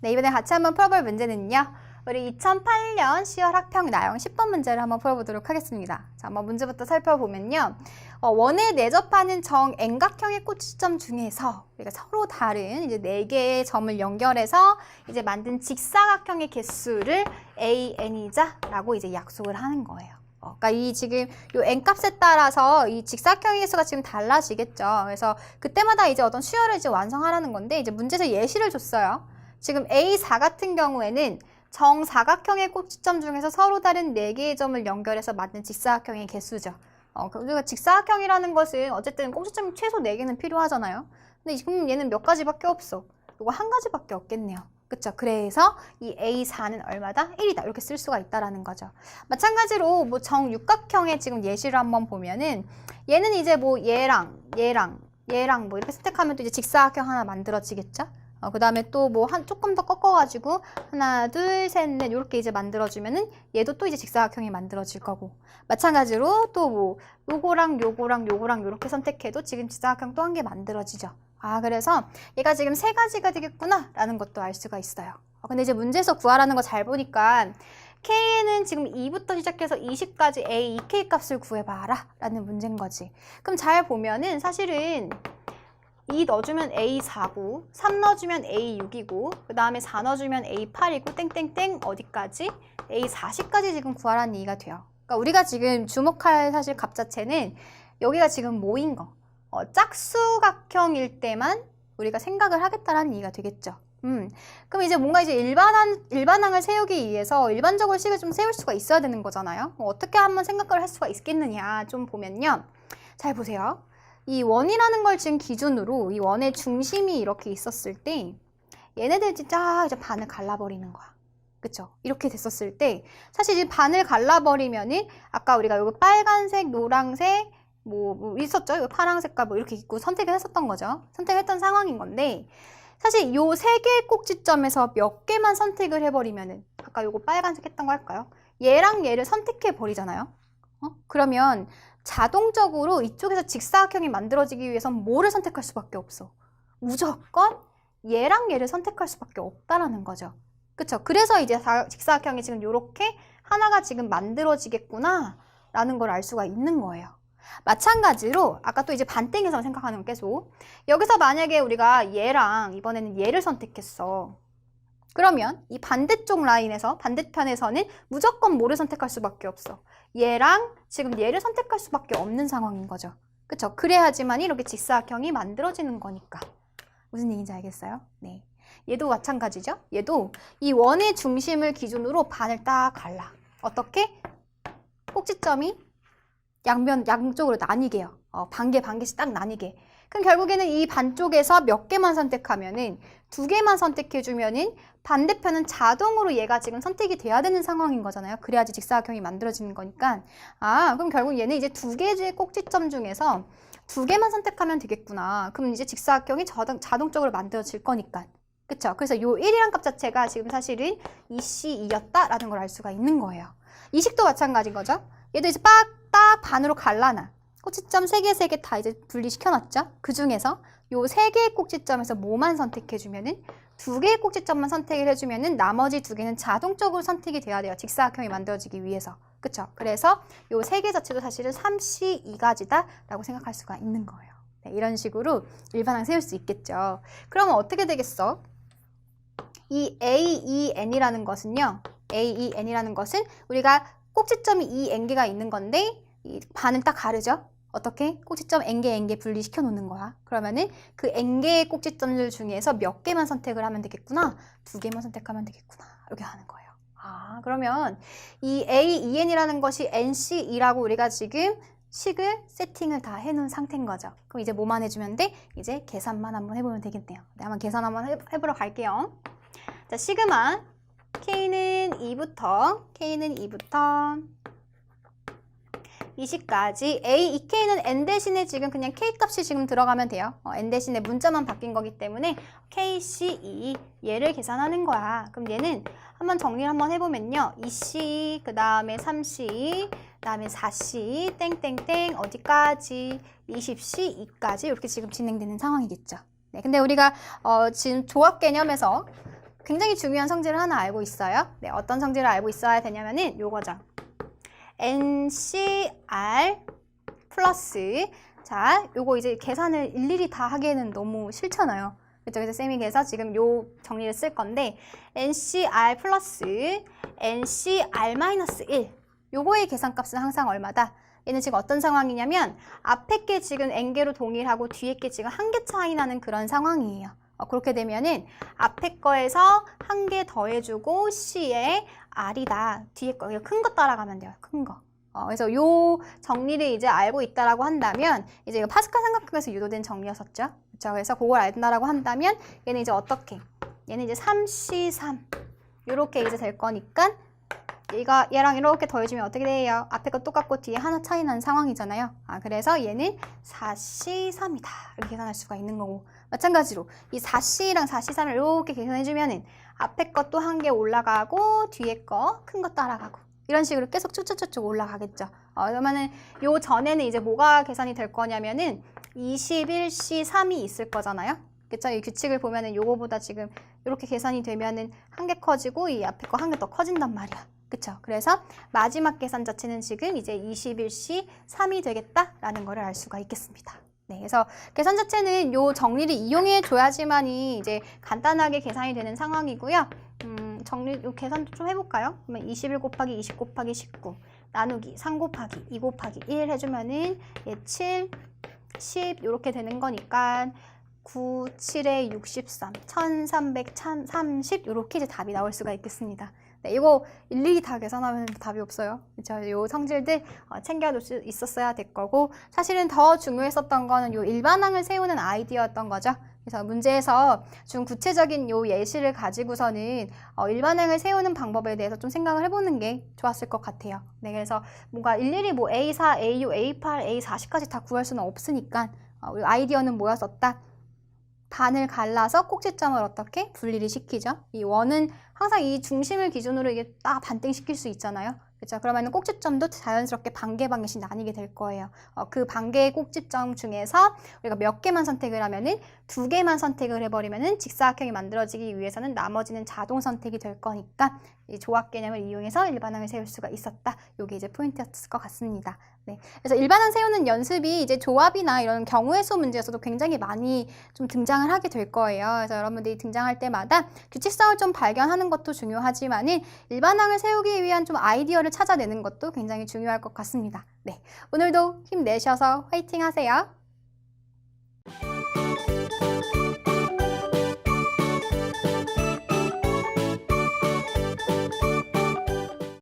네, 이번에 같이 한번 풀어볼 문제는요. 우리 2008년 10월 학평 나형 10번 문제를 한번 풀어보도록 하겠습니다. 자, 한번 문제부터 살펴보면요. 원에 내접하는 정円각형의 꼭지점 중에서 우리가 서로 다른 이제 4개의 점을 연결해서 이제 만든 직사각형의 개수를 AN이자라고 이제 약속을 하는 거예요. 그러니까 이 지금 요 n값에 따라서 이 직사각형의 개수가 지금 달라지겠죠. 그래서 그때마다 이제 어떤 수열을 이제 완성하라는 건데 이제 문제에서 예시를 줬어요. 지금 A4 같은 경우에는 정사각형의 꼭지점 중에서 서로 다른 4개의 점을 연결해서 만든 직사각형의 개수죠. 우리가 직사각형이라는 것은 어쨌든 꼭지점이 최소 4개는 필요하잖아요. 근데 지금 얘는 몇 가지밖에 없어. 이거 한 가지밖에 없겠네요. 그쵸? 그래서 이 A4는 얼마다? 1이다. 이렇게 쓸 수가 있다라는 거죠. 마찬가지로 뭐 정육각형의 지금 예시를 한번 보면은 얘는 이제 뭐 얘랑 뭐 이렇게 선택하면 또 이제 직사각형 하나 만들어지겠죠? 그 다음에 또 뭐 조금 더 꺾어가지고 하나, 둘, 셋, 넷 이렇게 이제 만들어주면은 얘도 또 이제 직사각형이 만들어질 거고 마찬가지로 또 뭐 요거랑 요렇게 선택해도 지금 직사각형 또 한 개 만들어지죠. 그래서 얘가 지금 3가지가 되겠구나 라는 것도 알 수가 있어요. 근데 이제 문제에서 구하라는 거 잘 보니까 K는 지금 2부터 시작해서 20까지 A, 2K 값을 구해봐라 라는 문제인 거지. 그럼 잘 보면은 사실은 2 넣어주면 A4고 3 넣어주면 A6이고 그 다음에 4 넣어주면 A8이고 땡땡땡 어디까지? A40까지 지금 구하라는 얘기가 돼요. 그러니까 우리가 지금 주목할 사실 값 자체는 여기가 지금 뭐인 거? 짝수각형일 때만 우리가 생각을 하겠다라는 얘기가 되겠죠. 그럼 이제 뭔가 이제 일반항을 세우기 위해서 일반적으로 식을 좀 세울 수가 있어야 되는 거잖아요. 어떻게 한번 생각을 할 수가 있겠느냐 좀 보면요. 잘 보세요. 이 원이라는 걸 지금 기준으로 이 원의 중심이 이렇게 있었을 때 얘네들 진짜 이제 반을 갈라버리는 거야. 그쵸? 이렇게 됐었을 때 사실 이 반을 갈라버리면은 아까 우리가 여기 빨간색, 노란색 뭐 있었죠? 여기 파란색과 뭐 이렇게 있고 선택을 했었던 거죠. 선택했던 상황인 건데 사실 요 3개의 꼭지점에서 몇 개만 선택을 해버리면은 아까 요거 빨간색 했던 거 할까요? 얘랑 얘를 선택해 버리잖아요. 그러면 자동적으로 이쪽에서 직사각형이 만들어지기 위해선 뭐를 선택할 수밖에 없어? 무조건 얘랑 얘를 선택할 수밖에 없다라는 거죠. 그쵸? 그래서 이제 직사각형이 지금 이렇게 하나가 지금 만들어지겠구나 라는 걸 알 수가 있는 거예요. 마찬가지로 아까 또 이제 반땡에서 생각하는 건 계속 여기서 만약에 우리가 얘랑 이번에는 얘를 선택했어. 그러면 이 반대쪽 라인에서 반대편에서는 무조건 뭐를 선택할 수밖에 없어. 얘랑 지금 얘를 선택할 수밖에 없는 상황인 거죠. 그쵸? 그래야지만 이렇게 직사각형이 만들어지는 거니까. 무슨 얘기인지 알겠어요? 네. 얘도 마찬가지죠? 얘도 이 원의 중심을 기준으로 반을 딱 갈라. 어떻게? 꼭지점이 양쪽으로 나뉘게요. 반개씩 딱 나뉘게. 그럼 결국에는 이 반쪽에서 몇 개만 선택하면은 2개만 선택해주면은 반대편은 자동으로 얘가 지금 선택이 돼야 되는 상황인 거잖아요. 그래야지 직사각형이 만들어지는 거니까. 그럼 결국 얘는 이제 2개의 꼭지점 중에서 2개만 선택하면 되겠구나. 그럼 이제 직사각형이 자동적으로 만들어질 거니까. 그쵸? 그래서 요 1이란 값 자체가 지금 사실은 2C2였다라는 걸 알 수가 있는 거예요. 이 식도 마찬가지인 거죠. 얘도 이제 딱 반으로 갈라놔. 꼭지점 3개 다 이제 분리시켜놨죠? 그 중에서 요 3개의 꼭지점에서 뭐만 선택해주면은 2개의 꼭지점만 선택을 해주면은 나머지 2개는 자동적으로 선택이 돼야 돼요. 직사각형이 만들어지기 위해서. 그쵸? 그래서 요 3개 자체도 사실은 3C2가지다 라고 생각할 수가 있는 거예요. 네, 이런 식으로 일반항 세울 수 있겠죠. 그러면 어떻게 되겠어? 이 AEN이라는 것은요. AEN이라는 것은 우리가 꼭지점이 이 n개가 있는 건데 이 반은 딱 가르죠? 어떻게? 꼭지점 n개 분리시켜 놓는 거야. 그러면은 그 n개의 꼭지점들 중에서 몇 개만 선택을 하면 되겠구나. 2개만 선택하면 되겠구나. 이렇게 하는 거예요. 그러면 이 AEN이라는 것이 NC2라고 우리가 지금 식을 세팅을 다 해놓은 상태인 거죠. 그럼 이제 뭐만 해주면 돼? 이제 계산만 한번 해보면 되겠네요. 네, 한번 계산 한번 해보러 갈게요. 자, 시그마 K는 2부터 20까지 A, 2K는 N 대신에 지금 그냥 K 값이 지금 들어가면 돼요. N 대신에 문자만 바뀐 거기 때문에 KC2 얘를 계산하는 거야. 그럼 얘는 한번 정리를 한번 해보면요. 2C, 그 다음에 3C, 그 다음에 4C, 땡땡땡 어디까지? 20C2까지 이렇게 지금 진행되는 상황이겠죠. 네, 근데 우리가 지금 조합 개념에서 굉장히 중요한 성질을 하나 알고 있어요. 네, 어떤 성질을 알고 있어야 되냐면은 요거죠. NCr 플러스, 자, 요거 이제 계산을 일일이 다 하기에는 너무 싫잖아요. 그쵸? 그래서 쌤이 그래서 지금 요 정리를 쓸 건데, NCr 플러스 NCr 마이너스 1. 요거의 계산값은 항상 얼마다? 얘는 지금 어떤 상황이냐면 앞에 게 지금 n개로 동일하고 뒤에 게 지금 한 개 차이 나는 그런 상황이에요. 그렇게 되면은 앞에 거에서 한 개 더해주고 C에 R이다. 뒤에 거, 큰 거 따라가면 돼요. 큰 거. 그래서 요 정리를 이제 알고 있다라고 한다면, 이제 이거 파스칼 삼각형에서 유도된 정리였었죠. 그렇죠? 그래서 그걸 알다라고 한다면 얘는 이제 어떻게? 얘는 이제 3C3 요렇게 이제 될 거니까 얘랑 이렇게 더해주면 어떻게 돼요? 앞에 거 똑같고 뒤에 하나 차이 나는 상황이잖아요. 그래서 얘는 4C3이다. 이렇게 계산할 수가 있는 거고, 마찬가지로 이 4C랑 4C3을 이렇게 계산해주면은 앞에 거 또 한 개 올라가고 뒤에 거 큰 거 따라가고 이런 식으로 계속 쭉쭉쭉쭉 올라가겠죠. 그러면은 요 전에는 이제 뭐가 계산이 될 거냐면은 21C3이 있을 거잖아요. 그쵸? 이 규칙을 보면은 요거보다 지금 이렇게 계산이 되면은 한 개 커지고 이 앞에 거 한 개 더 커진단 말이야. 그쵸? 그래서 마지막 계산 자체는 지금 이제 21C3이 되겠다라는 거를 알 수가 있겠습니다. 네, 그래서 계산 자체는 요 정리를 이용해 줘야지만이 이제 간단하게 계산이 되는 상황이고요. 요 계산도 좀 해볼까요? 그러면 21 곱하기 20 곱하기 19 나누기 3 곱하기 2 곱하기 1 해주면은 7, 10 이렇게 되는 거니까 9, 7에 63, 1330 이렇게 이제 답이 나올 수가 있겠습니다. 네, 이거 일일이 다 계산하면 답이 없어요. 그렇죠? 요 성질들 챙겨둘 수 있었어야 될 거고, 사실은 더 중요했었던 거는 요 일반항을 세우는 아이디어였던 거죠. 그래서 문제에서 좀 구체적인 요 예시를 가지고서는 일반항을 세우는 방법에 대해서 좀 생각을 해보는 게 좋았을 것 같아요. 네, 그래서 뭔가 일일이 뭐 A4, A6, A8, A40까지 다 구할 수는 없으니까 아이디어는 뭐였었다? 반을 갈라서 꼭지점을 어떻게 분리를 시키죠? 이 원은 항상 이 중심을 기준으로 이게 딱 반땡시킬 수 있잖아요. 그렇죠? 그러면 꼭지점도 자연스럽게 반개 반개씩 나뉘게 될 거예요. 그 반개의 꼭지점 중에서 우리가 몇 개만 선택을 하면은 2개만 선택을 해버리면은 직사각형이 만들어지기 위해서는 나머지는 자동 선택이 될 거니까 이 조합 개념을 이용해서 일반항을 세울 수가 있었다. 이게 이제 포인트였을 것 같습니다. 네. 그래서 일반항 세우는 연습이 이제 조합이나 이런 경우의 수 문제에서도 굉장히 많이 좀 등장을 하게 될 거예요. 그래서 여러분들이 등장할 때마다 규칙성을 좀 발견하는 것도 중요하지만은 일반항을 세우기 위한 좀 아이디어를 찾아내는 것도 굉장히 중요할 것 같습니다. 네. 오늘도 힘내셔서 화이팅 하세요.